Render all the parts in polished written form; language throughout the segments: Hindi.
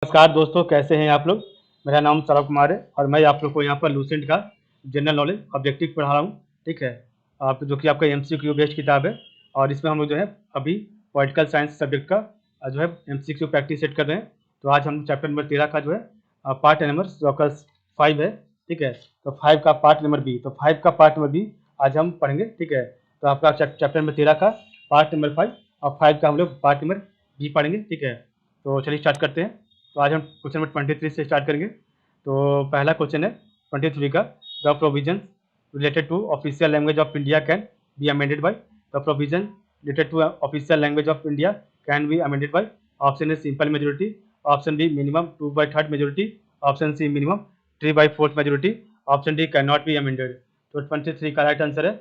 नमस्कार दोस्तों, कैसे हैं आप लोग। मेरा नाम सौरभ कुमार है और मैं आप लोग को यहाँ पर लूसेंट का जनरल नॉलेज ऑब्जेक्टिव पढ़ा रहा हूँ। ठीक है, आप जो कि आपका एमसीक्यू बेस्ड किताब है और इसमें हम लोग जो है अभी पॉलिटिकल साइंस सब्जेक्ट का जो है एमसीक्यू प्रैक्टिस सेट कर रहे हैं। तो आज हम चैप्टर नंबर 13 का जो है पार्ट नंबर आपका 5 है। ठीक है, तो 5 का पार्ट नंबर बी, तो 5 का पार्ट नंबर बी आज हम पढ़ेंगे। ठीक है, तो आपका चैप्टर नंबर 13 का पार्ट नंबर 5 और 5 का हम लोग पार्ट नंबर बी पढ़ेंगे। ठीक है, तो चलिए स्टार्ट करते हैं। तो आज हम क्वेश्चन नंबर 23 से स्टार्ट करेंगे। तो पहला क्वेश्चन है 23 का, the provision related to official language of India can be amended by. The provision related to official language of India can be amended by. Option A simple majority, option B minimum 2/3 majority, option C minimum 3/4 majority, option D can not be amended. तो 23 का राइट आंसर है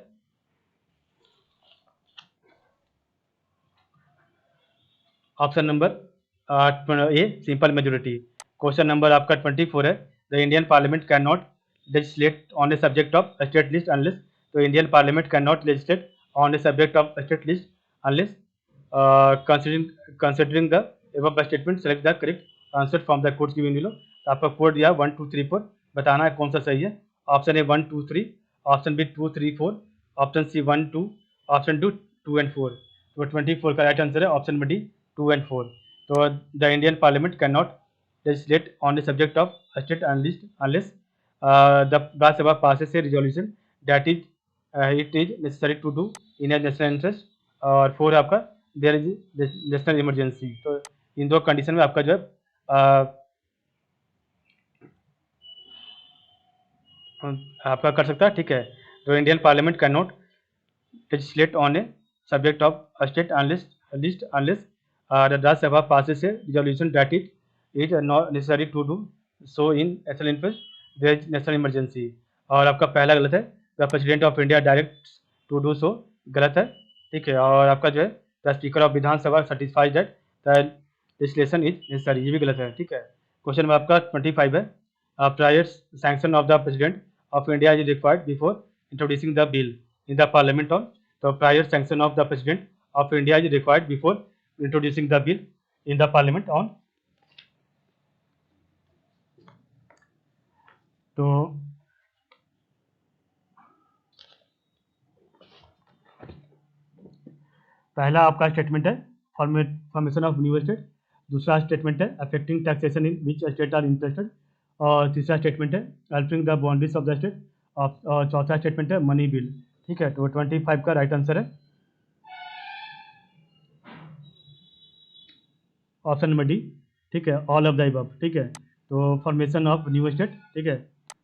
option number A simple majority. Question number आपका 24 है, the Indian parliament can not legislate on a subject of a state list unless, तो Indian parliament can not legislate on a subject of a state list unless considering the above statement select the correct answer from the codes given below। तो आपका कोड दिया 1 2 3 4, बताना है कौन सा सही है। Option A 1 2 3, option B 2 3 4, option C 1 2, option 2 and 4। तो 24 का राइट आंसर है ऑप्शन नंबर डी 2 एंड 4। तो the Indian parliament can not legislate on the subject of a state unless the Rajya Sabha passes a resolution that is it is necessary to do in a national interest, और 4 आपका देयर इज नेशनल इमरजेंसी। तो इन दो कंडीशन में आपका जो है आपका कर सकता है। ठीक है, तो Indian parliament can not legislate on a subject of a state unless the Rajya Sabha passes a resolution that it is not necessary to do so in national interest, there is national emergency। और आपका पहला गलत है, the president of India direct to do so, गलत है। ठीक है, और आपका जो है the speaker of Vidhan Sabha certifies that the legislation is necessary, ये भी गलत है। ठीक है, क्वेश्चन में आपका 25 है, prior sanction of the president of India is required before introducing the bill in the parliament on, the prior sanction of the president of India is required before introducing the bill in the parliament on। तो पहला आपका स्टेटमेंट है फॉर्मेशन ऑफ न्यू स्टेट, दूसरा स्टेटमेंट है affecting taxation in which state are interested, और तीसरा स्टेटमेंट है altering the boundaries of the state, और चौथा स्टेटमेंट है मनी बिल। ठीक है, तो 25 का राइट आंसर है ऑप्शन नंबर डी। ठीक है, ऑल ऑफ द अबव। ठीक है, तो फॉर्मेशन ऑफ न्यू स्टेट, ठीक है,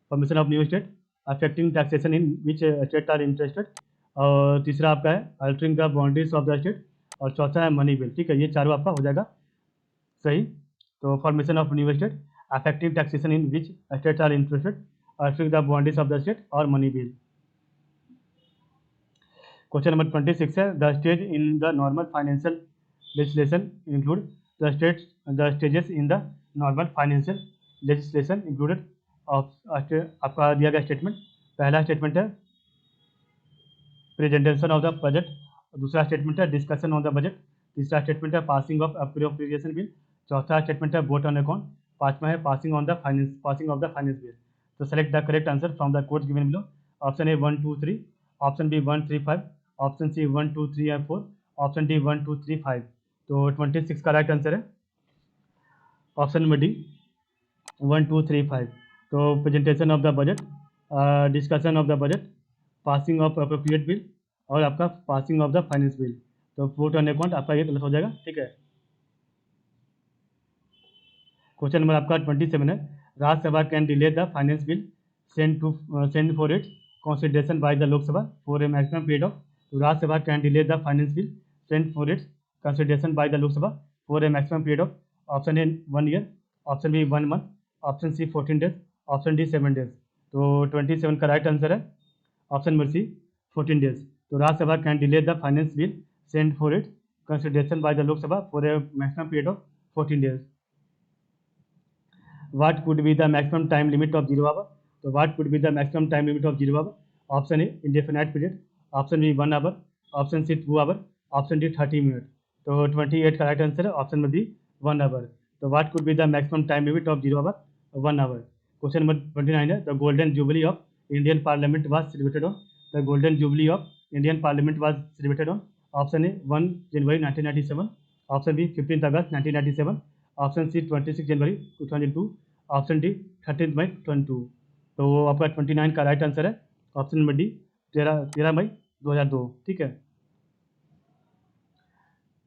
formation of new state affecting taxation in which state are interested, और तीसरा आपका है altering the boundaries of the state, और चौथा है मनी बिल। ठीक है, ये चारों आपका हो जाएगा सही। तो formation of new state affecting taxation in which state are interested, altering the boundaries of the state और मनी बिल। क्वेश्चन नंबर 26 है, the stage in the normal financial legislation include the stages in the normal financial legislation included of आपका दिया गया स्टेटमेंट। पहला स्टेटमेंट है प्रेजेंटेशन ऑफ द बजट, दूसरा स्टेटमेंट है डिस्कशन ऑन द बजट, तीसरा स्टेटमेंट है पासिंग ऑफ अप्रोप्रिएशन बिल, चौथा स्टेटमेंट है वोट ऑन अकाउंट, पांचवा है passing of the finance bill. तो select the correct answer from the codes given below. Option A 1 2 3, option B 1 3 5, option C 1 2 3 and 4, option D 1 2 3 5। तो 26 का राइट आंसर है ऑप्शन नंबर डी 1 2 3 5। तो presentation of the budget, discussion of the budget, passing of appropriate bill, और आपका passing of the finance bill. तो वोट ऑन अकाउंट आपका ये गलत हो जाएगा। ठीक है, क्वेश्चन नंबर आपका 27 है, Rajya Sabha can delay the finance bill send for its consideration by the Lok Sabha for a maximum period of. तो Rajya Sabha can delay the finance bill send for its consideration by the Lok Sabha for a maximum period of. Option A 1 year, option B 1 month, option C 14 days, option D 7 days. तो 27 का राइट आंसर है ऑप्शन नंबर सी 14 डेज। तो Rajya Sabha can delay the finance bill send for its consideration by the Lok Sabha for a maximum period of 14 days. What could be the maximum time limit of 0 hour? So what could be the maximum time limit of 0 hour? Option A indefinite period, option B 1 hour, option C 2 hour, option D 30 minutes। तो 28 का राइट आंसर है ऑप्शन में बी 1 आवर। तो what could be the maximum time limit of 0 hour 1 hour. Question number 29 है, the golden jubilee of Indian parliament was celebrated on. The golden jubilee of Indian parliament was celebrated on. Option A 1 January 1997, option B 15 August 1997, option C 26 January 2002, option D 13 May 22. तो आपका 29 का राइट आंसर है ऑप्शन नंबर डी 13 मई 2002. ठीक है.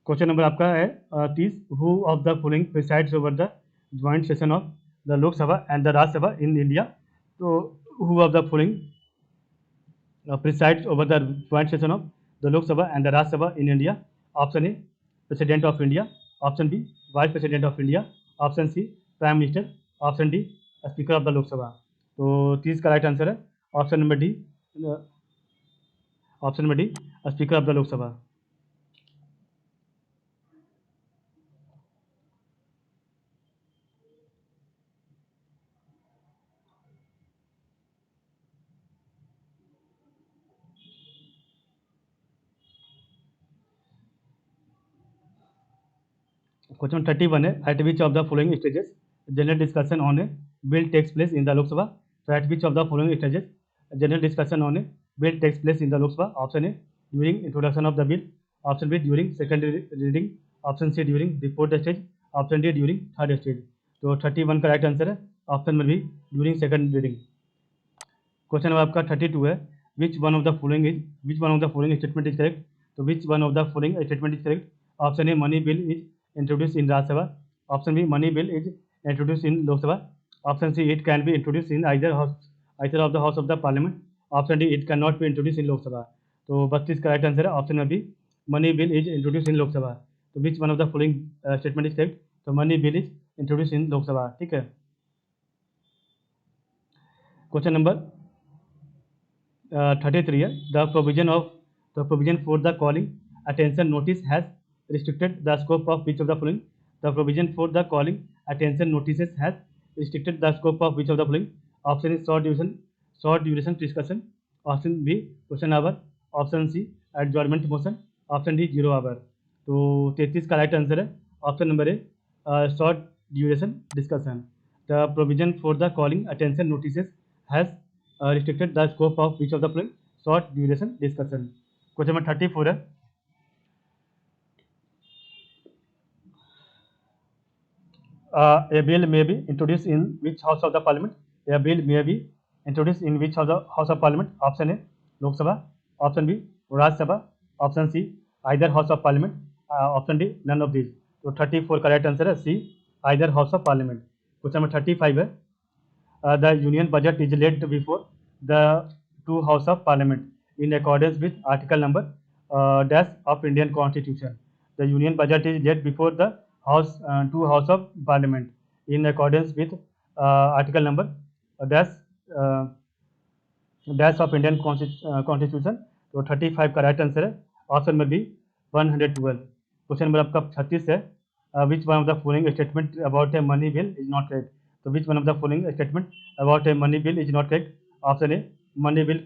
क्वेश्चन नंबर आपका है 30. Who of the following presides over the joint session of the Lok Sabha and the Rajya Sabha in India. तो who of the following presides over the joint session of the Lok Sabha and the Rajya Sabha in India. Option A, President of India. Option B, Vice President of India. Option C, Prime Minister. Option D, Speaker of the Lok Sabha. तो 30 का राइट आंसर है option number D. Option number D, speaker of the Lok Sabha. Question 31 है, at which of the following stages general discussion on a bill takes place in the Lok Sabha. तो at which of the following stages general discussion on a bill takes place in the Lok Sabha. Option A during introduction of the bill, option B during second reading, option C during the fourth stage, option D during third stage. तो 31 का राइट आंसर है option number B during second reading. Question number आपका 32 है, which one of the following statement is correct. तो which one of the following statement is correct. Option A money bill is introduced in Rajya Sabha. Option B, money bill is introduced in Lok Sabha. Option C, it can be introduced in either of the house of the parliament. Option D, it cannot be introduced in Lok Sabha. तो 32 का राइट आंसर है option number B money bill is introduce in Lok Sabha. तो which one of the following statement is correct. तो money bill is introduce in Lok Sabha. ठीक है. क्वेश्चन नंबर 33 है, the provision for the calling attention notice has restricted the scope of which of the following. The provision for the calling attention notices has restricted the scope of which of the following. Option is short duration discussion. Option B, question hour. Option C, adjournment motion. Option D, 0 hour. तो 33 का राइट आंसर है option number A short duration discussion. The provision for the calling attention notices has restricted the scope of which of the following. Short duration discussion. Question number 34 है, a bill may be introduced in which house of the parliament. A bill may be introduced in which house of parliament. Option A, Lok Sabha. Option B, Rajya Sabha. Option C, either house of parliament. Option D, none of these. तो 34 का राइट आंसर है सी, either house of parliament. Question number 35 है, the union budget is laid before the two house of parliament in accordance with article number dash of Indian constitution. The union budget is laid before the two house of parliament in accordance with article number dash of Indian constitution. तो 35 का राइट आंसर है option number B 112. Question number आपका 36 है, which one of the following statement about a money bill is not correct. तो which one of the following statement about a money bill is not correct. Option A money bill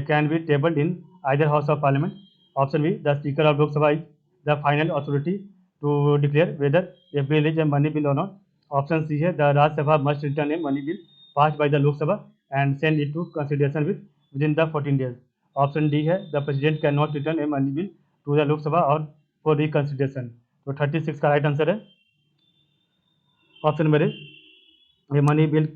can be tabled in either house of parliament. Option B the speaker of Lok Sabha is the final authority to declare whether a bill is a money bill or not. Option C है, the Rajya Sabha must return a money bill passed by the Lok Sabha and send it to consideration within the 14 days. Option D है, the president cannot return a money bill to the Lok Sabha or for reconsideration. तो 36 का राइट आंसर है option number A, a money bill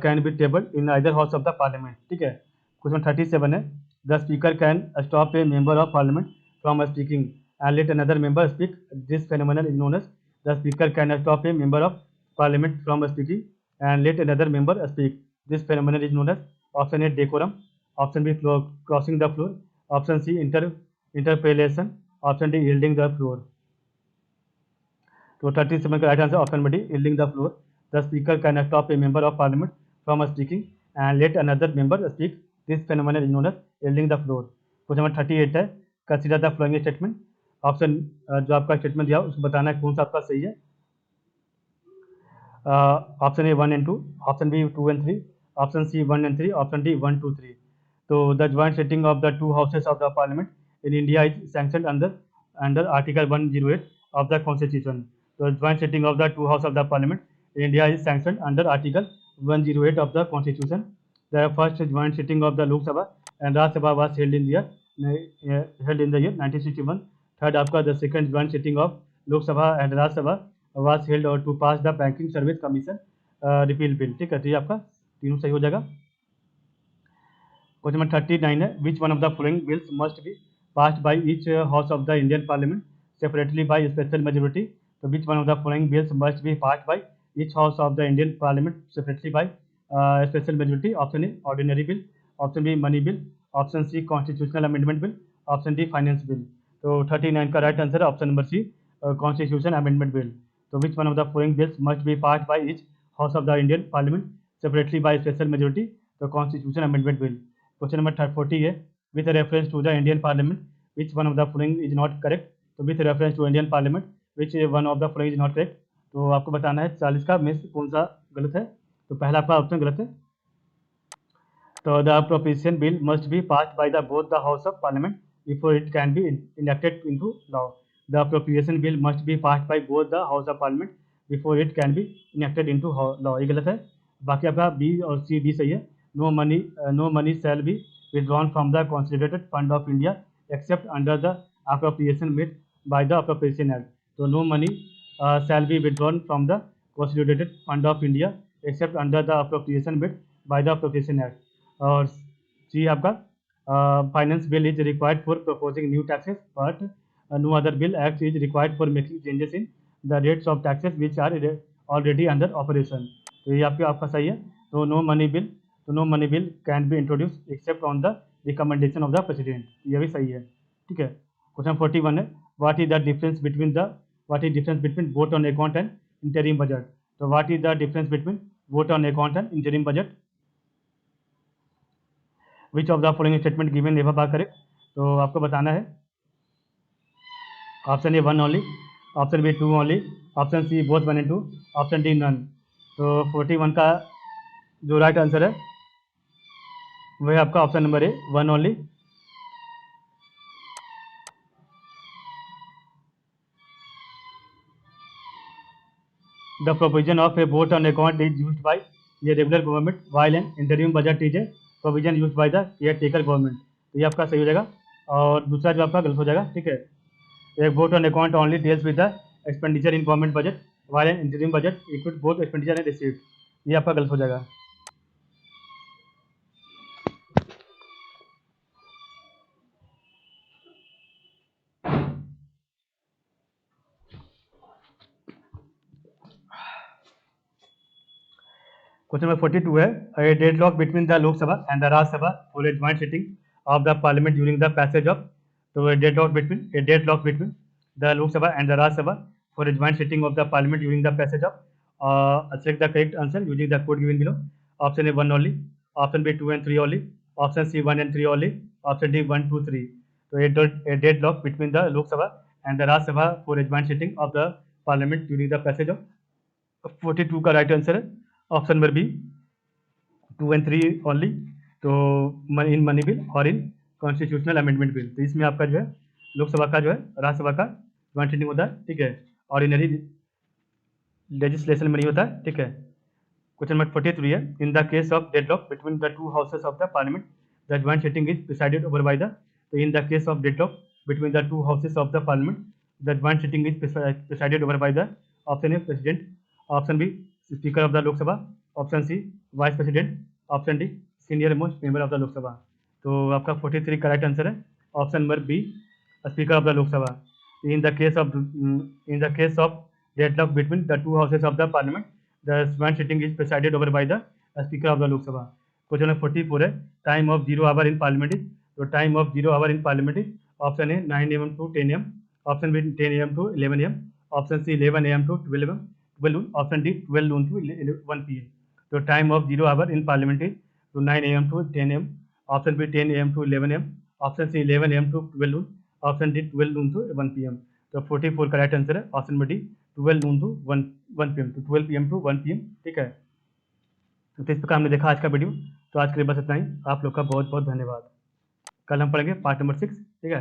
can be tabled in either house of the parliament. ठीक है. क्वेश्चन 37 है, the speaker can stop a member of parliament from speaking and let another member speak. This phenomenon is known as. The speaker can stop a member of parliament from speaking and let another member speak. This phenomenon is known as. Option A, decorum. Option B, crossing the floor. Option C, interpellation. Option D, yielding the floor. तो 37 का right answer option number D, yielding the floor. The speaker can stop a member of parliament from speaking and let another member speak. This phenomenon is known as yielding the floor. Question number 38 है, consider the following statement. Option जो आपका स्टेटमेंट दिया उसको बताना है कौन सा आपका सही है. Option A 1 and 2, option B 2 and 3, option C 1 and 3, option D 1, 2, 3. तो the joint setting of the two houses of the parliament in India is sanctioned under article 108 of the constitution. तो joint sitting of the two house of the parliament in India is sanctioned under Article 108 of the Constitution. The first joint sitting of the Lok Sabha and Rajya Sabha was held in the year 1961. Third, आपका the second joint sitting of Lok Sabha and Rajya Sabha was held to pass the Banking Service Commission repeal bill. ठीक है, तो ये आपका तीनों सही हो जाएगा. क्वेश्चन नंबर 39 है, which one of the following bills must be passed by each house of the Indian parliament separately by special majority. तो which one of the following bills must be passed by each house of the Indian parliament separately by special majority. Option A ordinary bill, option B money bill, option C constitutional amendment bill, option D finance bill. तो 39 का राइट आंसर है ऑप्शन नंबर सी, कॉन्स्टिट्यूशन अमेंडमेंट बिल. तो which one of the following bills must be passed by each house of the Indian parliament separately by special majority. तो constitution amendment bill. Question number 40 है, with reference to the Indian parliament which one of the following is not correct. तो with reference to Indian parliament which one of the following is not correct. तो आपको बताना है 40 का में से कौन सा गलत है. तो पहला आपका ऑप्शन गलत है. तो the appropriation bill must be passed by the both the house of parliament before it can be enacted into law. The appropriation bill must be passed by both the house of parliament before it can be enacted into law. ये गलत है. बाकी आपका बी और सी डी सही है. No money shall be withdrawn from the consolidated fund of India except under the appropriation made by the Appropriation Act. So no money shall be withdrawn from the consolidated fund of India except under the appropriation made by the Appropriation Act. और सी आपका finance bill is required for proposing new taxes but no other bill act is required for making changes in the rates of taxes which are already under operation. तो ये आपका सही है. तो no money bill can be introduce except on the recommendation of the president. ये भी सही है. ठीक है. क्वेश्चन 41 है, what is difference between vote on account and interim budget. तो what is the difference between vote on account and interim budget. Which of the following statement given never are correct. तो आपको बताना है option A 1 only, option B 2 only, option C both 1 and 2, option D none. तो 41 का जो राइट आंसर है वह आपका option number A 1 only. The provision of a vote on account is used by ये regular government while N interim budget is a provision used by the care taker government. तो ये आपका सही हो जाएगा. और दूसरा जो आपका गलत हो जाएगा. ठीक है. एक vote on account only deals with the expenditure in government budget while N interim budget equal both expenditure and received. ये आपका गलत हो जाएगा. क्वेश्चन नंबर 42 है, ए deadlock between the Lok Sabha and the Rajya Sabha for a joint sitting of the parliament during the passage of. तो deadlock between the Lok Sabha and the Rajya Sabha for a joint sitting of the parliament during the passage of. Select the correct answer using the code given below. Option A 1 only, option B 2 and 3 only, option C 1 and 3 only, option D 1, 2, 3. तो ए deadlock between the Lok Sabha and the Rajya Sabha for a joint sitting of the parliament during the passage of. 42 का राइट आंसर है option number B 2 and 3 only. तो इन मनी बिल और इन कॉन्स्टिट्यूशनल अमेंडमेंट बिल. तो इसमें आपका जो है लोकसभा का जो है राज्यसभा का ज्वाइंट सिटिंग होता है. ठीक है. ऑर्डिनरी लेजिस्लेशन में नहीं होता है. ठीक है. क्वेश्चन नंबर 43 है, in the case of deadlock between the two houses of the parliament the joint sitting is presided over by the. तो in the case of deadlock between the two houses of the parliament the joint sitting is presided over by the. Option A president, option B speaker of the Lok Sabha, option C vice president, option D senior most member of the Lok Sabha. तो आपका 43 का राइट आंसर है option number B speaker of the Lok Sabha. In the case of deadlock between the two houses of the parliament the joint sitting is presided over by the speaker of the Lok Sabha. Question number 44 है, time of 0 hour in parliament is. तो time of 0 hour in parliament is option A 9 AM to 10 AM, option B 10 AM to 11 AM, option C 11 AM to 12 AM, option D 12 noon to 1 PM. तो time of 0 hour in parliament is तो 9 AM to 10 AM, option B 10 AM to 11 AM, option C 11 AM to 12 noon, option D 12 noon to 1 PM. तो 44 का राइट आंसर है option number D 12 noon to 1 PM. तो 12 PM to 1 PM. ठीक है. तो इस प्रकार हमने देखा आज का वीडियो. तो आज के लिए बस इतना ही. आप लोग का बहुत बहुत धन्यवाद. कल हम पढ़ेंगे पार्ट नंबर 6. ठीक है.